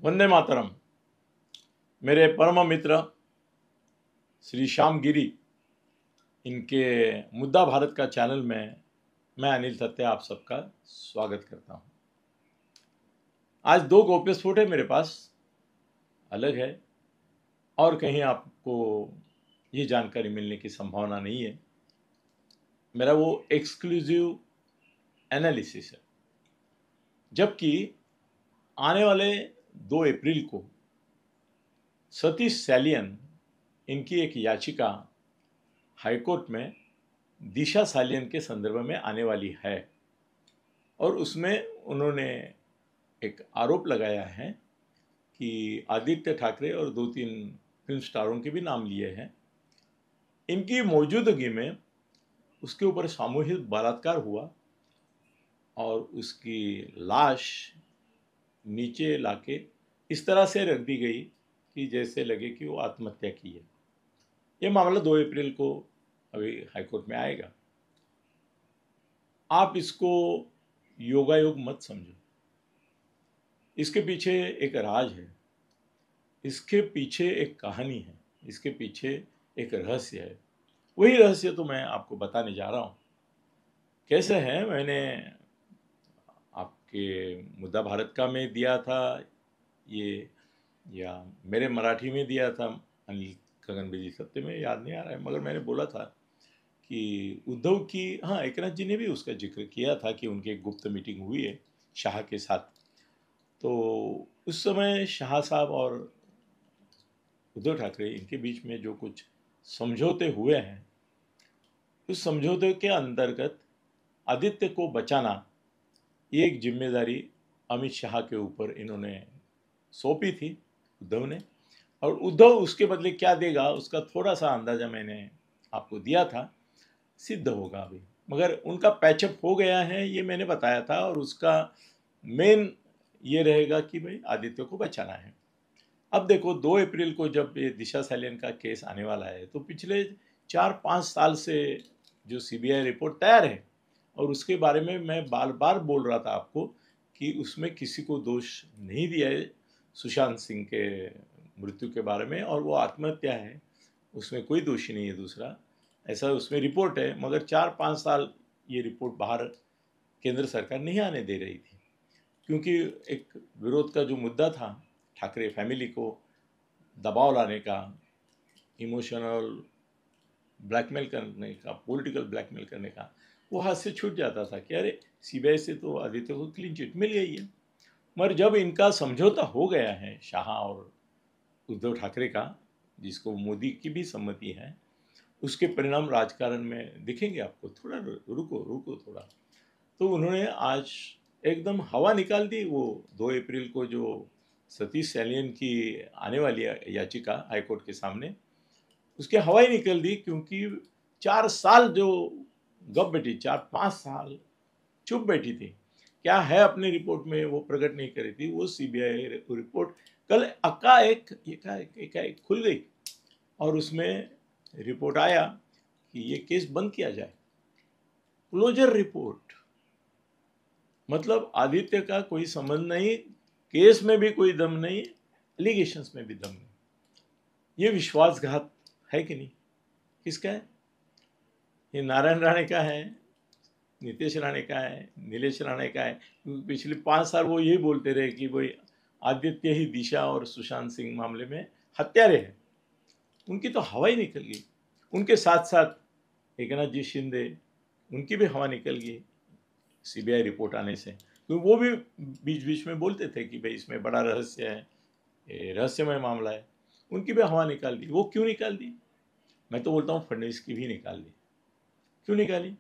वंदे मातरम। मेरे परम मित्र श्री श्याम गिरी, इनके मुद्दा भारत का चैनल में मैं अनिल सत्य आप सबका स्वागत करता हूं। आज दो गोप्य स्फोट है मेरे पास, अलग है और कहीं आपको ये जानकारी मिलने की संभावना नहीं है। मेरा वो एक्सक्लूसिव एनालिसिस है। जबकि आने वाले 2 अप्रैल को सतीश सालियन, इनकी एक याचिका हाईकोर्ट में दिशा सालियन के संदर्भ में आने वाली है और उसमें उन्होंने एक आरोप लगाया है कि आदित्य ठाकरे और 2-3 फिल्म स्टारों के भी नाम लिए हैं। इनकी मौजूदगी में उसके ऊपर सामूहिक बलात्कार हुआ और उसकी लाश नीचे लाके इस तरह से रख दी गई कि जैसे लगे कि वो आत्महत्या की है। ये मामला 2 अप्रैल को अभी हाईकोर्ट में आएगा। आप इसको योगायोग मत समझो, इसके पीछे एक राज है, इसके पीछे एक कहानी है, इसके पीछे एक रहस्य है। वही रहस्य तो मैं आपको बताने जा रहा हूँ। कैसे है, मैंने आपके मुद्दा भारत का में दिया था ये, या मेरे मराठी में दिया था अनिल गगन बेजी सत्य में, याद नहीं आ रहा है, मगर मैंने बोला था कि उद्धव की, हाँ, एकनाथ जी ने भी उसका जिक्र किया था कि उनकी एक गुप्त मीटिंग हुई है शाह के साथ। तो उस समय शाह साहब और उद्धव ठाकरे, इनके बीच में जो कुछ समझौते हुए हैं, उस समझौते के अंतर्गत आदित्य को बचाना, ये एक जिम्मेदारी अमित शाह के ऊपर इन्होंने सौंपी थी उद्धव ने, और उद्धव उसके बदले क्या देगा उसका थोड़ा सा अंदाजा मैंने आपको दिया था। सिद्ध होगा अभी, मगर उनका पैचअप हो गया है ये मैंने बताया था, और उसका मेन ये रहेगा कि भाई आदित्य को बचाना है। अब देखो, 2 अप्रैल को जब ये दिशा सालियन का केस आने वाला है, तो पिछले 4-5 साल से जो सीबीआई रिपोर्ट तैयार है, और उसके बारे में मैं बार बार बोल रहा था आपको कि उसमें किसी को दोष नहीं दिया है सुशांत सिंह के मृत्यु के बारे में, और वो आत्महत्या है, उसमें कोई दोषी नहीं है दूसरा, ऐसा उसमें रिपोर्ट है। मगर 4-5 साल ये रिपोर्ट बाहर केंद्र सरकार नहीं आने दे रही थी, क्योंकि एक विरोध का जो मुद्दा था, ठाकरे फैमिली को दबाव लाने का, इमोशनल ब्लैकमेल करने का, पॉलिटिकल ब्लैकमेल करने का, वो हाथ से छूट जाता था कि अरे सीबीआई से तो आदित्य को क्लीन चिट मिल गई है। मगर जब इनका समझौता हो गया है शाह और उद्धव ठाकरे का, जिसको मोदी की भी सम्मति है, उसके परिणाम राजकारण में दिखेंगे आपको। थोड़ा रुको थोड़ा। तो उन्होंने आज एकदम हवा निकाल दी। वो 2 अप्रैल को जो सतीश सालियन की आने वाली याचिका हाईकोर्ट के सामने, उसकी हवा ही निकल दी, क्योंकि 4 साल जो गप बैठी, 4-5 साल चुप बैठी थी, क्या है अपनी रिपोर्ट में वो प्रकट नहीं करी थी। वो सीबीआई रिपोर्ट कल एकाएक खुल गई, और उसमें रिपोर्ट आया कि ये केस बंद किया जाए। क्लोजर रिपोर्ट, मतलब आदित्य का कोई संबंध नहीं, केस में भी कोई दम नहीं, एलिगेशंस में भी दम नहीं। ये विश्वासघात है कि नहीं? किसका है? ये नारायण राणे का है, नीतीश राणे का है, नीलेश राणे का है। पिछले 5 साल वो यही बोलते रहे कि भाई आदित्य ही दिशा और सुशांत सिंह मामले में हत्यारे हैं। उनकी तो हवा ही निकल गई। उनके साथ साथ एकनाथ जी शिंदे, उनकी भी हवा निकल गई सीबीआई रिपोर्ट आने से, क्योंकि वो भी बीच बीच में बोलते थे कि भाई इसमें बड़ा रहस्य है, ये रहस्यमय मामला है। उनकी भी हवा निकाल दी। वो क्यों निकाल दी? मैं तो बोलता हूँ फडणवीस की भी निकाल दी। क्यों निकाली?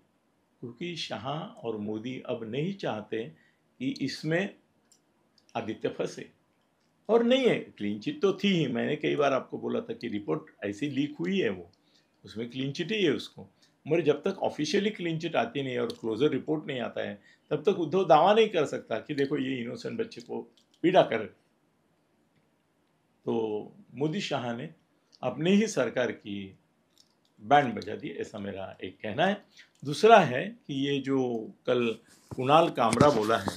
क्योंकि शाह और मोदी अब नहीं चाहते कि इसमें आदित्य फंसे। और नहीं है, क्लीन चिट तो थी ही। मैंने कई बार आपको बोला था कि रिपोर्ट ऐसी लीक हुई है, वो उसमें क्लीन चिट ही है उसको। मगर जब तक ऑफिशियली क्लीन चिट आती नहीं और क्लोजर रिपोर्ट नहीं आता है, तब तक उद्धव दावा नहीं कर सकता कि देखो ये इनोसेंट बच्चे को पीड़ा कर। तो मोदी शाह ने अपनी ही सरकार की बैंड बजा दी, ऐसा मेरा एक कहना है। दूसरा है कि ये जो कल कुणाल कामरा बोला है,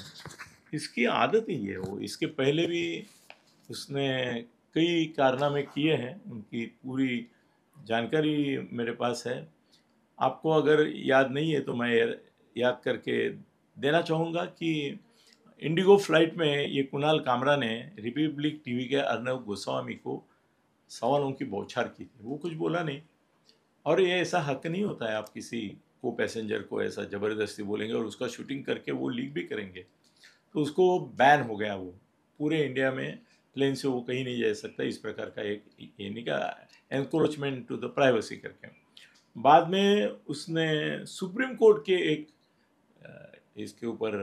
इसकी आदत ही है। वो इसके पहले भी उसने कई कारनामे किए हैं, उनकी पूरी जानकारी मेरे पास है। आपको अगर याद नहीं है तो मैं याद करके देना चाहूँगा कि इंडिगो फ्लाइट में ये कुणाल कामरा ने रिपब्लिक टीवी के अर्नब गोस्वामी को सवालों की बौछार की थी। वो कुछ बोला नहीं, और ये ऐसा हक नहीं होता है आप किसी को पैसेंजर को ऐसा ज़बरदस्ती बोलेंगे और उसका शूटिंग करके वो लीक भी करेंगे। तो उसको बैन हो गया, वो पूरे इंडिया में प्लेन से वो कहीं नहीं जा सकता, इस प्रकार का एक यानी का एनक्रोचमेंट टू द प्राइवेसी करके। बाद में उसने सुप्रीम कोर्ट के एक इसके ऊपर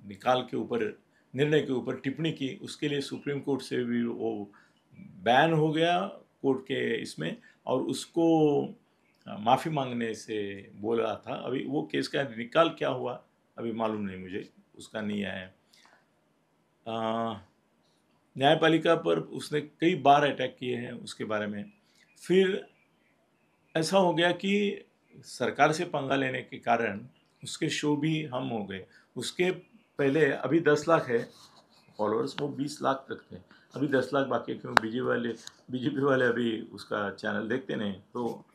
निकाल के ऊपर निर्णय के ऊपर टिप्पणी की, उसके लिए सुप्रीम कोर्ट से भी वो बैन हो गया कोर्ट के इसमें, और उसको माफ़ी मांगने से बोला था। अभी वो केस का निकाल क्या हुआ अभी मालूम नहीं मुझे, उसका नहीं आया है। न्यायपालिका पर उसने कई बार अटैक किए हैं उसके बारे में। फिर ऐसा हो गया कि सरकार से पंगा लेने के कारण उसके शो भी हम हो गए। उसके पहले अभी 10 लाख है फॉलोअर्स, वो 20 लाख तक थे, अभी 10 लाख बाकी है। क्यों बीजेपी वाले अभी उसका चैनल देखते नहीं, तो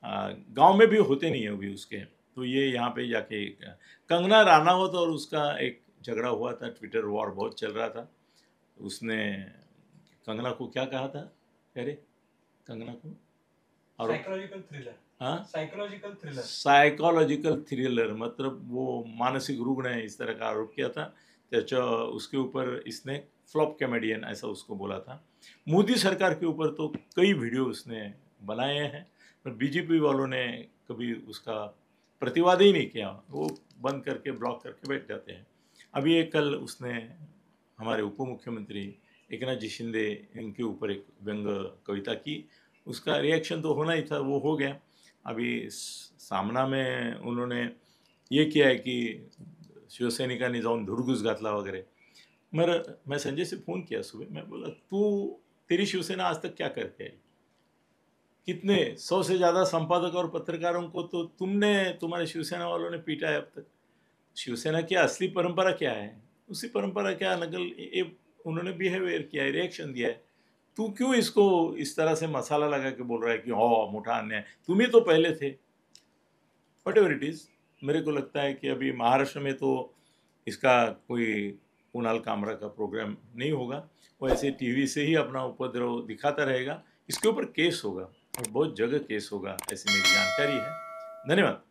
गांव में भी होते नहीं है अभी उसके। तो ये यहाँ पे जाके कंगना राणावत और उसका एक झगड़ा हुआ था, ट्विटर वॉर बहुत चल रहा था। उसने कंगना को क्या कहा था, कह रहे कंगना को, और साइकोलॉजिकल थ्रिलर, हाँ साइकोलॉजिकल थ्रिलर, सायकोलॉजिकल थ्रिलर, मतलब वो मानसिक रुग्ण है, इस तरह का आरोप किया था। त्याच्या उसके ऊपर इसने फ्लॉप कॉमेडियन ऐसा उसको बोला था। मोदी सरकार के ऊपर तो कई वीडियो उसने बनाए हैं, पर बीजेपी वालों ने कभी उसका प्रतिवाद ही नहीं किया, वो बंद करके ब्लॉक करके बैठ जाते हैं। अभी एक कल उसने हमारे उप मुख्यमंत्री एकनाथ जी शिंदे इनके ऊपर एक व्यंग कविता की, उसका रिएक्शन तो होना ही था, वो हो गया। अभी सामना में उन्होंने ये किया है कि शिवसैनिकांनी जाऊन धुडगूस घातला वगैरह। मैं संजय से फ़ोन किया सुबह, मैं बोला तेरी शिवसेना आज तक क्या करके आई? कितने 100 से ज़्यादा संपादक और पत्रकारों को तो तुम्हारे शिवसेना वालों ने पीटा है अब तक। शिवसेना की असली परंपरा क्या है? उसी परंपरा का नकल ये उन्होंने बिहेवियर किया है, रिएक्शन दिया है। तू क्यों इसको इस तरह से मसाला लगा के बोल रहा है कि मोटा अन्याय, तुम ही तो पहले थे। व्हाटएवर इट इज़, मेरे को लगता है कि अभी महाराष्ट्र में तो इसका कोई कुणाल कामरा का प्रोग्राम नहीं होगा, वो ऐसे टीवी से ही अपना उपद्रव दिखाता रहेगा। इसके ऊपर केस होगा और बहुत जगह केस होगा, ऐसी मेरी जानकारी है। धन्यवाद।